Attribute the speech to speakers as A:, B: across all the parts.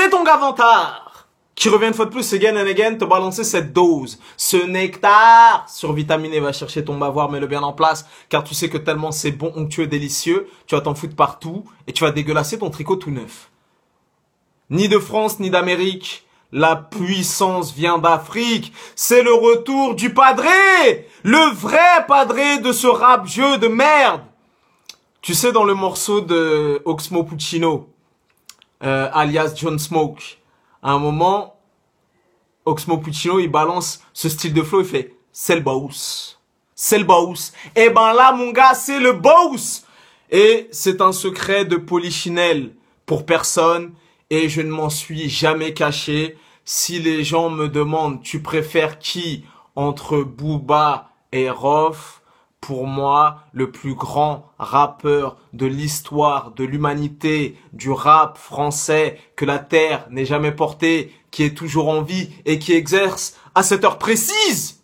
A: C'est ton gars Vantard qui revient une fois de plus again and again te balancer cette dose, ce nectar survitaminé. Va chercher ton bavoir, mets-le bien en place, car tu sais que tellement c'est bon, onctueux, délicieux, tu vas t'en foutre partout et tu vas dégueulasser ton tricot tout neuf. Ni de France, ni d'Amérique, la puissance vient d'Afrique. C'est le retour du padré, le vrai padré de ce rap-jeu de merde. Tu sais, dans le morceau de Oxmo Puccino, alias John Smoke, à un moment, Oxmo Puccino, il balance ce style de flow, il fait « c'est le boss ». C'est le boss. Eh ben là, mon gars, c'est le boss. Et c'est un secret de polichinelle pour personne. Et je ne m'en suis jamais caché. Si les gens me demandent, tu préfères qui entre Booba et Rof? Pour moi, le plus grand rappeur de l'histoire, de l'humanité, du rap français, que la terre n'ait jamais porté, qui est toujours en vie et qui exerce à cette heure précise,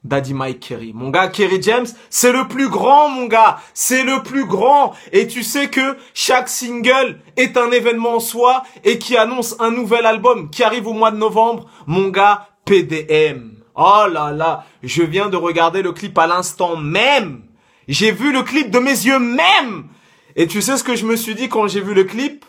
A: Daddy Mike Kerry. Mon gars, Kerry James, c'est le plus grand, mon gars. C'est le plus grand. Et tu sais que chaque single est un événement en soi et qui annonce un nouvel album qui arrive au mois de novembre. Mon gars, PDM. Oh là là, je viens de regarder le clip à l'instant même. J'ai vu le clip de mes yeux même. Et tu sais ce que je me suis dit quand j'ai vu le clip?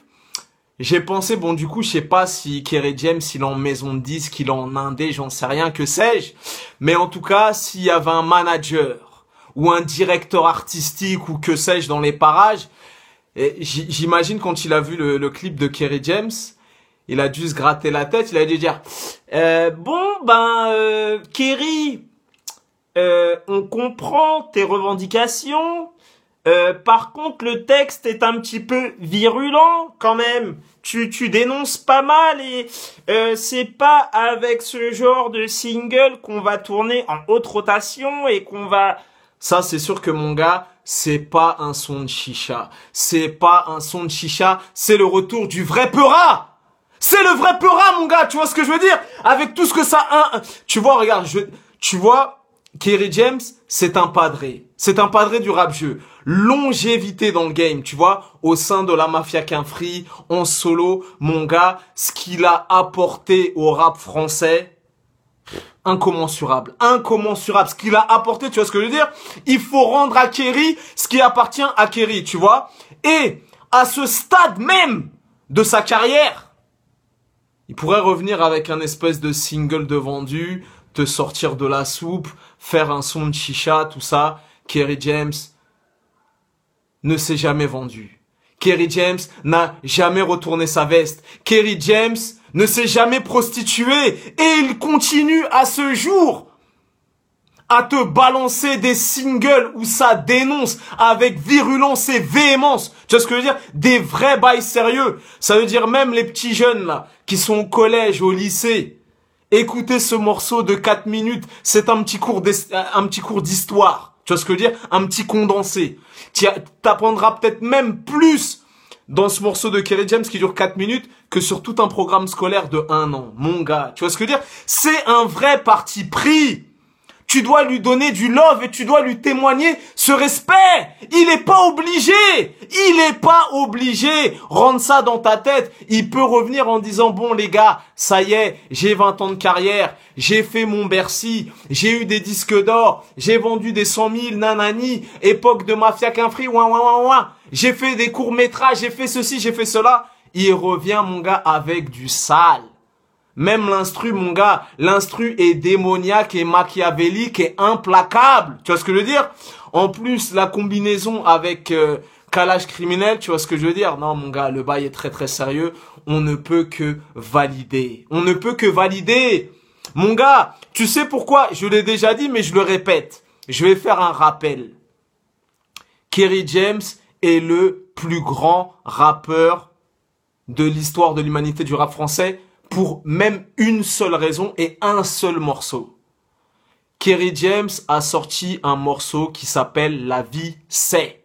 A: J'ai pensé, bon, du coup, je sais pas si Kerry James, il est en maison de disque, il est en indé, j'en sais rien, que sais-je. Mais en tout cas, s'il y avait un manager ou un directeur artistique ou que sais-je dans les parages, j'imagine quand il a vu le clip de Kerry James, il a dû se gratter la tête, il a dû dire Kerry, on comprend tes revendications. Par contre, le texte est un petit peu virulent quand même. Tu dénonces pas mal et c'est pas avec ce genre de single qu'on va tourner en haute rotation et qu'on va... Ça, c'est sûr que mon gars, c'est pas un son de chicha. C'est pas un son de chicha, c'est le retour du vrai peura. C'est le vrai peura, mon gars, tu vois ce que je veux dire? Avec tout ce que ça... Tu vois, regarde, tu vois... Kerry James, c'est un padré. C'est un padré du rap-jeu. Longévité dans le game, tu vois, au sein de la Mafia Qu'un Free, en solo, mon gars, ce qu'il a apporté au rap français, incommensurable. Incommensurable. Ce qu'il a apporté, tu vois ce que je veux dire? Il faut rendre à Kerry ce qui appartient à Kerry, tu vois? Et, à ce stade même de sa carrière, il pourrait revenir avec un espèce de single de vendu, te sortir de la soupe, faire un son de chicha, tout ça. Kerry James ne s'est jamais vendu. Kerry James n'a jamais retourné sa veste. Kerry James ne s'est jamais prostitué. Et il continue à ce jour à te balancer des singles où ça dénonce avec virulence et véhémence. Tu vois ce que je veux dire? Des vrais bails sérieux. Ça veut dire même les petits jeunes là, qui sont au collège, au lycée. Écoutez ce morceau de 4 minutes, c'est un petit cours d'histoire. Tu vois ce que je veux dire? Un petit condensé. Tu apprendras peut-être même plus dans ce morceau de Kerry James qui dure 4 minutes que sur tout un programme scolaire de 1 an. Mon gars, tu vois ce que je veux dire? C'est un vrai parti pris. Tu dois lui donner du love et tu dois lui témoigner ce respect. Il est pas obligé. Il est pas obligé. Rentre ça dans ta tête. Il peut revenir en disant, bon les gars, ça y est, j'ai 20 ans de carrière. J'ai fait mon Bercy. J'ai eu des disques d'or. J'ai vendu des 100 000, nanani. Époque de Mafia Qu'un Free, ouin, ouin, ouin, ouin. J'ai fait des courts-métrages. J'ai fait ceci, j'ai fait cela. Il revient, mon gars, avec du sale. Même l'instru, mon gars, l'instru est démoniaque et machiavélique et implacable. Tu vois ce que je veux dire? En plus, la combinaison avec Kalash Criminel, tu vois ce que je veux dire? Non, mon gars, le bail est très très sérieux. On ne peut que valider. On ne peut que valider. Mon gars, tu sais pourquoi? Je l'ai déjà dit, mais je le répète. Je vais faire un rappel. Kerry James est le plus grand rappeur de l'histoire de l'humanité du rap français. Pour même une seule raison et un seul morceau. Kerry James a sorti un morceau qui s'appelle La vie c'est.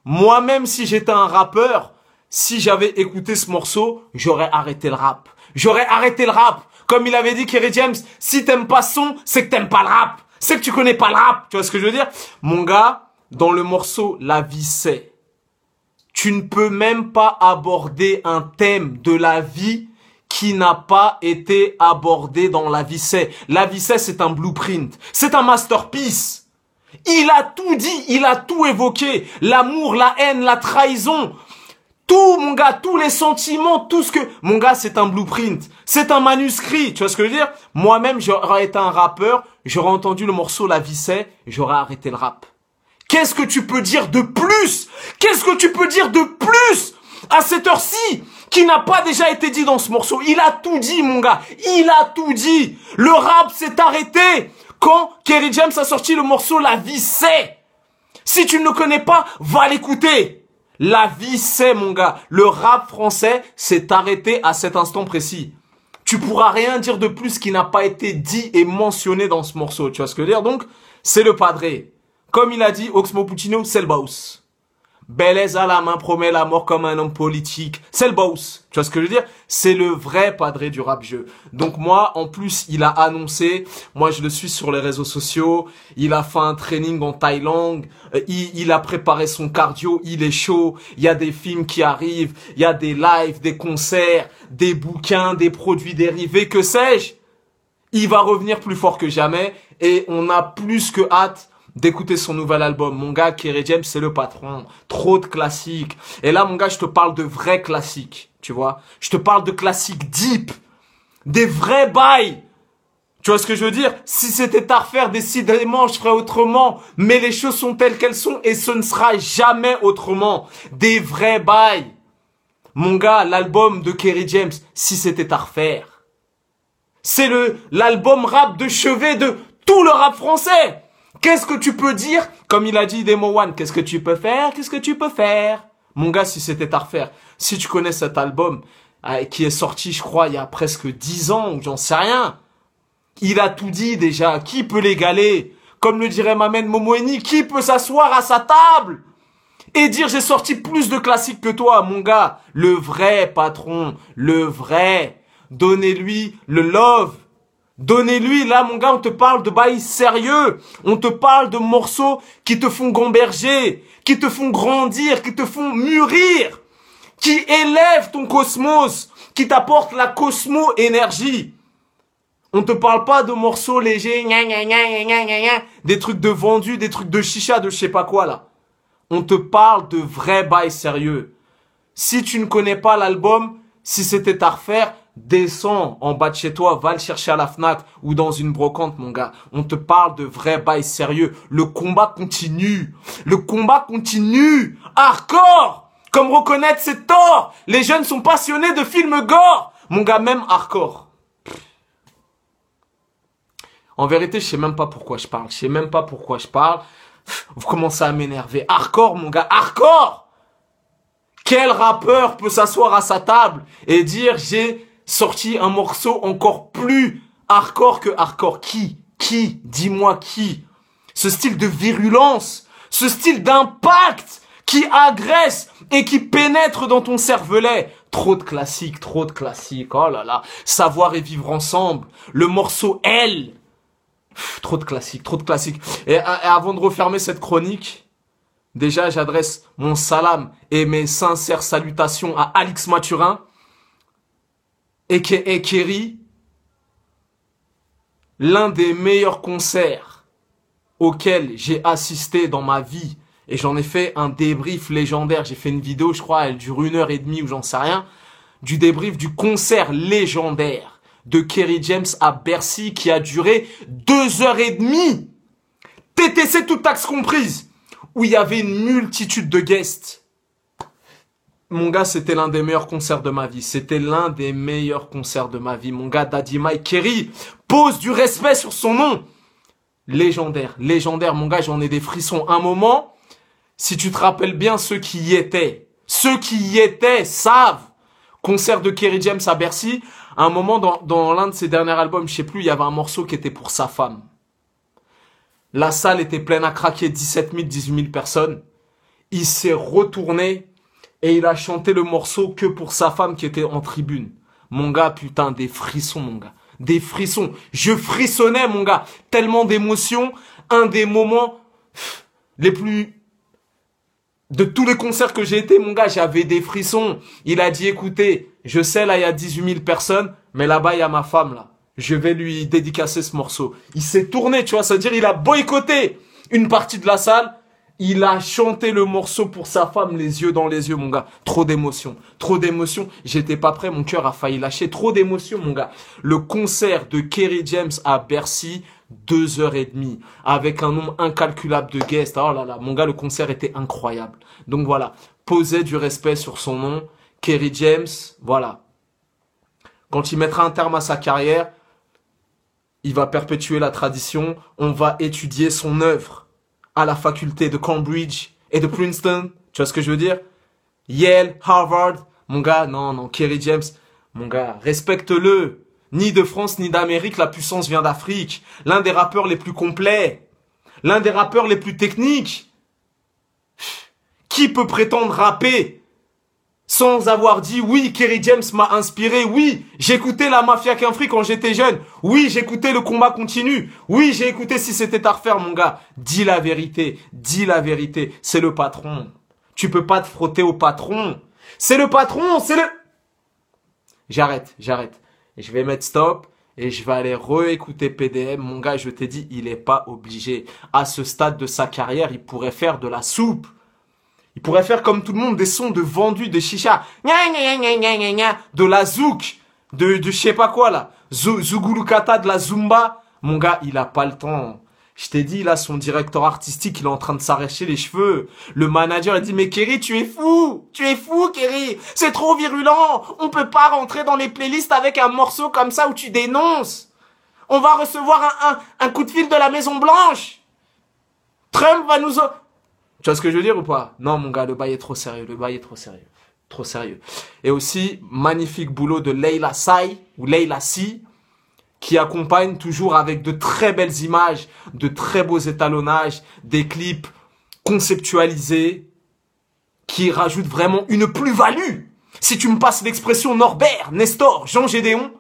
A: Moi-même, si j'étais un rappeur, si j'avais écouté ce morceau, j'aurais arrêté le rap. J'aurais arrêté le rap. Comme il avait dit Kerry James, si t'aimes pas son, c'est que t'aimes pas le rap. C'est que tu connais pas le rap. Tu vois ce que je veux dire? Mon gars, dans le morceau La vie c'est, Tu ne peux même pas aborder un thème de la vie qui n'a pas été abordé dans La Vie c'est. La Vie c'est un blueprint. C'est un masterpiece. Il a tout dit, il a tout évoqué. L'amour, la haine, la trahison. Tout, mon gars, tous les sentiments, tout ce que... Mon gars, c'est un blueprint. C'est un manuscrit. Tu vois ce que je veux dire? Moi-même, j'aurais été un rappeur, j'aurais entendu le morceau La Vie c'est, j'aurais arrêté le rap. Qu'est-ce que tu peux dire de plus? Qu'est-ce que tu peux dire de plus à cette heure-ci qui n'a pas déjà été dit dans ce morceau? Il a tout dit, mon gars. Il a tout dit. Le rap s'est arrêté quand Kerry James a sorti le morceau La Vie c'est. Si tu ne le connais pas, va l'écouter. La vie c'est, mon gars. Le rap français s'est arrêté à cet instant précis. Tu pourras rien dire de plus qui n'a pas été dit et mentionné dans ce morceau. Tu vois ce que je veux dire? Donc, c'est le padré. Comme il a dit, Oxmo Puccino, c'est le boss. Belaise à la main promet la mort comme un homme politique. C'est le boss. Tu vois ce que je veux dire? C'est le vrai padré du rap jeu. Donc moi, en plus, il a annoncé, moi je le suis sur les réseaux sociaux, il a fait un training en Thaïlande, il a préparé son cardio, il est chaud, il y a des films qui arrivent, il y a des lives, des concerts, des bouquins, des produits dérivés, que sais-je? Il va revenir plus fort que jamais et on a plus que hâte d'écouter son nouvel album. Mon gars, Kerry James, c'est le patron. Trop de classiques. Et là, mon gars, je te parle de vrais classiques. Tu vois? Je te parle de classiques deep. Des vrais bails. Tu vois ce que je veux dire? Si c'était à refaire, décidément, je ferais autrement. Mais les choses sont telles qu'elles sont et ce ne sera jamais autrement. Des vrais bails. Mon gars, l'album de Kerry James, si c'était à refaire. C'est l'album rap de chevet de tout le rap français. Qu'est-ce que tu peux dire? Comme il a dit Demo One, qu'est-ce que tu peux faire? Qu'est-ce que tu peux faire? Mon gars, si c'était à refaire, si tu connais cet album, qui est sorti, je crois, il y a presque 10 ans, ou j'en sais rien. Il a tout dit déjà. Qui peut l'égaler? Comme le dirait Mamen Momoeni, qui peut s'asseoir à sa table? Et dire j'ai sorti plus de classiques que toi, mon gars. Le vrai patron, le vrai. Donnez-lui le love. Donnez-lui, là, mon gars, on te parle de bails sérieux. On te parle de morceaux qui te font gamberger, qui te font grandir, qui te font mûrir, qui élèvent ton cosmos, qui t'apportent la cosmo-énergie. On te parle pas de morceaux légers, des trucs de vendus, des trucs de chicha, de je sais pas quoi, là. On te parle de vrais bails sérieux. Si tu ne connais pas l'album, si c'était à refaire, descends en bas de chez toi, va le chercher à la Fnac ou dans une brocante, mon gars. On te parle de vrais bails sérieux. Le combat continue. Le combat continue. Hardcore. Comme reconnaître ses torts. Les jeunes sont passionnés de films gore. Mon gars, même hardcore. En vérité, je sais même pas pourquoi je parle. Je sais même pas pourquoi je parle. Vous commencez à m'énerver. Hardcore, mon gars. Hardcore. Quel rappeur peut s'asseoir à sa table et dire j'ai sorti un morceau encore plus hardcore que hardcore? Qui? Dis-moi qui? Ce style de virulence, ce style d'impact qui agresse et qui pénètre dans ton cervelet. Trop de classiques, trop de classiques. Oh là là. Savoir et vivre ensemble. Le morceau Elle. Trop de classiques, trop de classiques. Et avant de refermer cette chronique, déjà j'adresse mon salam et mes sincères salutations à Alix Mathurin, a.k.a. Kerry, l'un des meilleurs concerts auxquels j'ai assisté dans ma vie. Et j'en ai fait un débrief légendaire. J'ai fait une vidéo, je crois, elle dure 1h30 ou j'en sais rien. Du débrief du concert légendaire de Kerry James à Bercy qui a duré 2h30. TTC toute taxe comprise. Où il y avait une multitude de guests. Mon gars, c'était l'un des meilleurs concerts de ma vie. C'était l'un des meilleurs concerts de ma vie. Mon gars, Daddy Mike Kerry pose du respect sur son nom. Légendaire, légendaire, mon gars, j'en ai des frissons. Un moment, si tu te rappelles bien, ceux qui y étaient savent. Concert de Kerry James à Bercy. À un moment, dans l'un de ses derniers albums, je sais plus, il y avait un morceau qui était pour sa femme. La salle était pleine à craquer, 17 000, 18 000 personnes. Il s'est retourné et il a chanté le morceau que pour sa femme qui était en tribune. Mon gars, putain, des frissons, mon gars. Des frissons. Je frissonnais, mon gars. Tellement d'émotions. Un des moments les plus De tous les concerts que j'ai été, mon gars, j'avais des frissons. Il a dit, écoutez, je sais, là, il y a 18 000 personnes, mais là-bas, il y a ma femme, là. Je vais lui dédicacer ce morceau. Il s'est tourné, tu vois, c'est-à-dire, il a boycotté une partie de la salle. Il a chanté le morceau pour sa femme, les yeux dans les yeux, mon gars. Trop d'émotions. Trop d'émotions. J'étais pas prêt, mon cœur a failli lâcher. Trop d'émotions, mon gars. Le concert de Kerry James à Bercy, 2h30, avec un nombre incalculable de guests. Oh là là, mon gars, le concert était incroyable. Donc voilà, posez du respect sur son nom. Kerry James, voilà. Quand il mettra un terme à sa carrière, il va perpétuer la tradition. On va étudier son œuvre à la faculté de Cambridge et de Princeton. Tu vois ce que je veux dire? Yale, Harvard. Mon gars, non, Kerry James, mon gars, respecte-le. Ni de France, ni d'Amérique, la puissance vient d'Afrique. L'un des rappeurs les plus complets. L'un des rappeurs les plus techniques. Qui peut prétendre rapper sans avoir dit oui, Kerry James m'a inspiré, oui, j'écoutais la Mafia Qu'un Free quand j'étais jeune, oui, j'écoutais le combat continu, oui, j'ai écouté Si c'était à refaire, mon gars. Dis la vérité, c'est le patron. Tu peux pas te frotter au patron. C'est le patron, c'est le... J'arrête. Je vais mettre stop et je vais aller réécouter PDM. Mon gars, je t'ai dit, il est pas obligé. À ce stade de sa carrière, il pourrait faire de la soupe. Il pourrait faire comme tout le monde des sons de vendus, de chicha. De la zouk. De je sais pas quoi là. Zugulukata, de la zumba. Mon gars, il a pas le temps. Je t'ai dit, là, son directeur artistique, il est en train de s'arracher les cheveux. Le manager, il dit, mais Kerry, tu es fou, Kerry. C'est trop virulent. On peut pas rentrer dans les playlists avec un morceau comme ça où tu dénonces. On va recevoir un coup de fil de la Maison Blanche. Trump va nous... Tu vois ce que je veux dire ou pas? Non, mon gars, le bail est trop sérieux. Trop sérieux. Et aussi, magnifique boulot de Leila Sai, ou Leila Si, qui accompagne toujours avec de très belles images, de très beaux étalonnages, des clips conceptualisés, qui rajoutent vraiment une plus-value. Si tu me passes l'expression Norbert, Nestor, Jean Gédéon,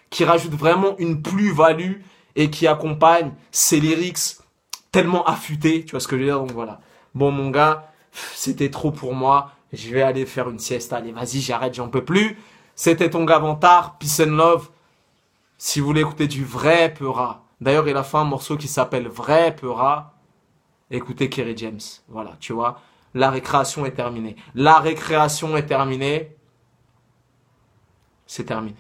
A: qui rajoute vraiment une plus-value et qui accompagne ces lyrics tellement affûtés, tu vois ce que je veux dire? Donc voilà. Bon, mon gars, c'était trop pour moi. Je vais aller faire une sieste. Allez, vas-y, j'arrête, j'en peux plus. C'était ton gars Vantard, peace and love. Si vous voulez écouter du vrai Peura, d'ailleurs, il a fait un morceau qui s'appelle Vrai Peura. Écoutez Kerry James. Voilà, tu vois, la récréation est terminée. C'est terminé.